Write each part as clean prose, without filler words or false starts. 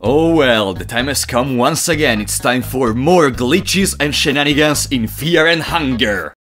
Oh well, the time has come once again. It's time for more glitches and shenanigans in Fear and Hunger.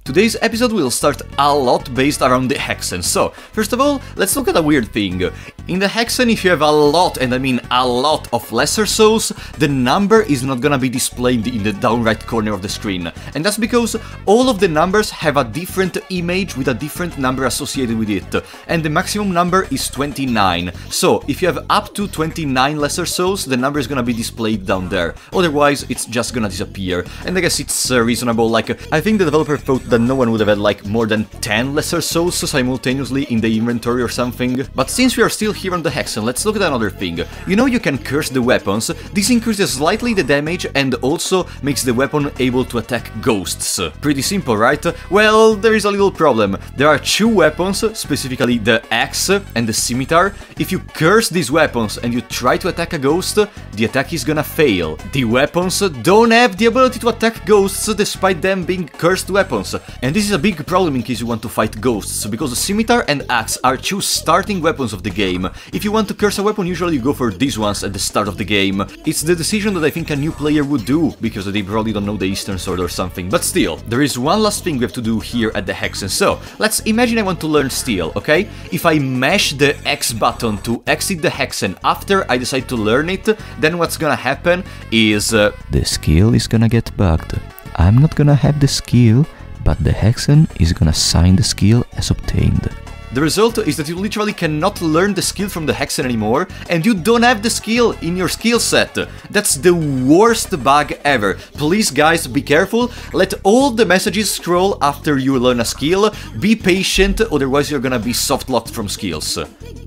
Today's episode will start a lot based around the hexen. So, first of all, let's look at a weird thing. In the hexen, if you have a lot, and I mean a lot of lesser souls, the number is not gonna be displayed in the down right corner of the screen. And that's because all of the numbers have a different image with a different number associated with it. And the maximum number is 29. So, if you have up to 29 lesser souls, the number is gonna be displayed down there. Otherwise, it's just gonna disappear. And I guess it's reasonable. Like, I think the developer thought that no one would have had like more than 10 lesser souls simultaneously in the inventory or something. But since we are still here on the hexen, let's look at another thing. You know you can curse the weapons. This increases slightly the damage and also makes the weapon able to attack ghosts. Pretty simple, right? Well, there is a little problem. There are two weapons, specifically the axe and the scimitar. If you curse these weapons and you try to attack a ghost, the attack is gonna fail. The weapons don't have the ability to attack ghosts despite them being cursed weapons. And this is a big problem in case you want to fight ghosts, because the scimitar and axe are two starting weapons of the game. If you want to curse a weapon, usually you go for these ones at the start of the game. It's the decision that I think a new player would do, because they probably don't know the Eastern Sword or something. But still, there is one last thing we have to do here at the hexen. So, let's imagine I want to learn Steel, okay? If I mash the X button to exit the hexen after I decide to learn it, then what's gonna happen is... the skill is gonna get bugged. I'm not gonna have the skill, but the hexen is gonna sign the skill as obtained. The result is that you literally cannot learn the skill from the hexen anymore, and you don't have the skill in your skill set. That's the worst bug ever. Please guys, be careful, let all the messages scroll after you learn a skill, be patient, otherwise you're gonna be soft-locked from skills.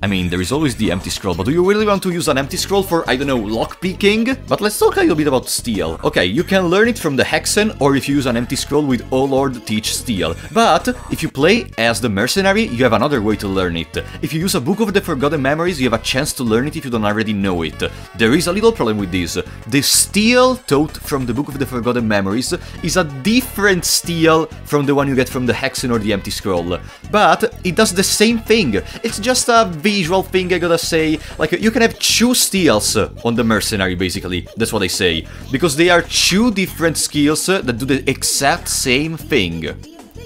I mean, there is always the empty scroll, but do you really want to use an empty scroll for, I don't know, lockpicking? But let's talk a little bit about Steel. Okay, you can learn it from the hexen, or if you use an empty scroll with O Lord Teach Steel. But, if you play as the mercenary, you have another way to learn it. If you use a Book of the Forgotten Memories, you have a chance to learn it if you don't already know it. There is a little problem with this. The Steel taught from the Book of the Forgotten Memories is a different Steel from the one you get from the hexen or the empty scroll. But it does the same thing. It's just a visual thing, I gotta say. Like, you can have two Steels on the mercenary, basically. That's what I say. Because they are two different skills that do the exact same thing.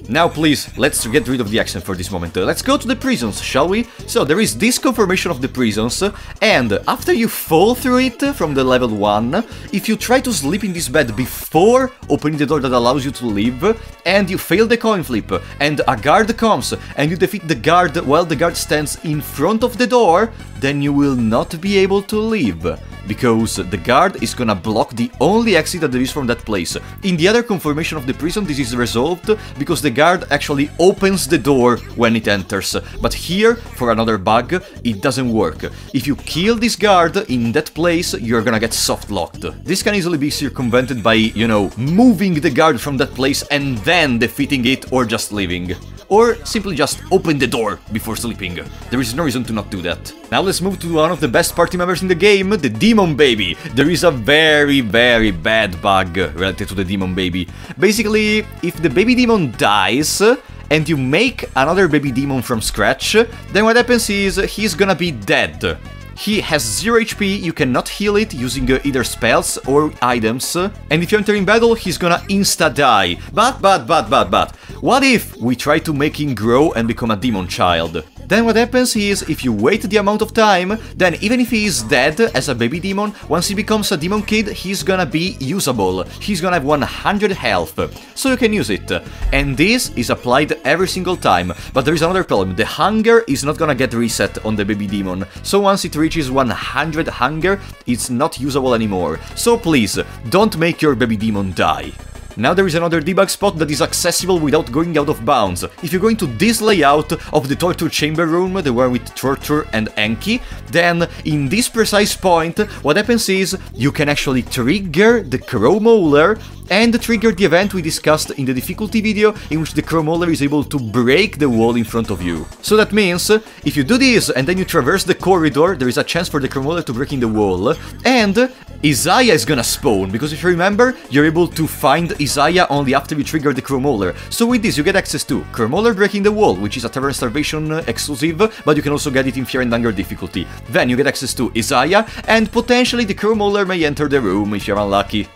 Now please, let's get rid of the accent for this moment. Let's go to the prisons, shall we? So there is this confirmation of the prisons, and after you fall through it from the level 1, if you try to sleep in this bed before opening the door that allows you to leave, and you fail the coin flip, and a guard comes, and you defeat the guard while the guard stands in front of the door, then you will not be able to leave. Because the guard is gonna block the only exit that there is from that place. In the other confirmation of the prison, this is resolved because the guard actually opens the door when it enters. But here, for another bug, it doesn't work. If you kill this guard in that place, you're gonna get soft-locked. This can easily be circumvented by, you know, moving the guard from that place and then defeating it or just leaving. Or simply just open the door before sleeping. There is no reason to not do that. Now let's move to one of the best party members in the game, the Demon Baby. There is a very bad bug related to the Demon Baby. Basically, if the baby demon dies, and you make another baby demon from scratch, then what happens is he's gonna be dead. He has 0 HP, you cannot heal it using either spells or items, and if you enter in battle, he's gonna insta-die. But, what if we try to make him grow and become a demon child? Then what happens is, if you wait the amount of time, then even if he is dead as a baby demon, once he becomes a demon kid, he's gonna be usable. He's gonna have 100 health, so you can use it. And this is applied every single time, but there is another problem. The hunger is not gonna get reset on the baby demon, so once it reaches 100 hunger, it's not usable anymore. So please, don't make your baby demon die. Now there is another debug spot that is accessible without going out of bounds. If you go into this layout of the torture chamber room, the one with Torture and Enki, then in this precise point, what happens is you can actually trigger the Crow Mauler and trigger the event we discussed in the difficulty video, in which the chrome is able to break the wall in front of you. So that means, if you do this and then you traverse the corridor, there is a chance for the chrome to break in the wall, and Isaiah is gonna spawn, because if you remember, you're able to find Isaiah only after you trigger the chrome. So with this you get access to chrome breaking the wall, which is a Tavern Starvation exclusive, but you can also get it in Fear and Hunger difficulty. Then you get access to Isaiah, and potentially the chrome may enter the room if you're unlucky.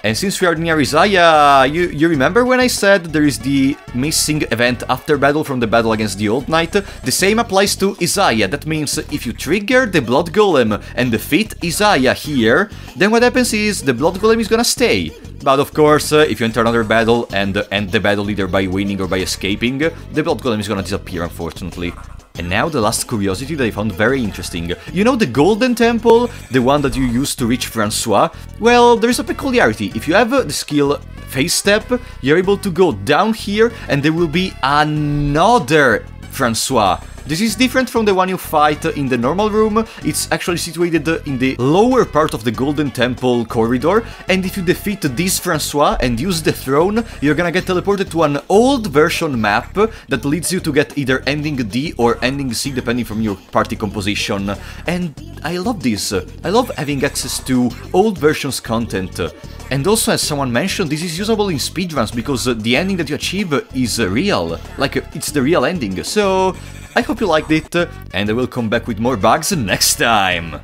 And since we are near Isaiah, you remember when I said there is the missing event after battle from the battle against the Old Knight? The same applies to Isaiah. That means if you trigger the Blood Golem and defeat Isaiah here, then what happens is the Blood Golem is gonna stay. But of course, if you enter another battle and end the battle either by winning or by escaping, the Blood Golem is gonna disappear, unfortunately. And now the last curiosity that I found very interesting. You know the Golden Temple? The one that you use to reach Francois? Well, there is a peculiarity. If you have the skill Phase Step, you're able to go down here and there will be another Francois. This is different from the one you fight in the normal room. It's actually situated in the lower part of the Golden Temple corridor, and if you defeat this Francois and use the throne, you're gonna get teleported to an old version map that leads you to get either ending D or ending C, depending from your party composition. And I love this. I love having access to old versions content. And also, as someone mentioned, this is usable in speedruns because the ending that you achieve is real. Like, it's the real ending. So I hope you liked it, and I will come back with more bugs next time!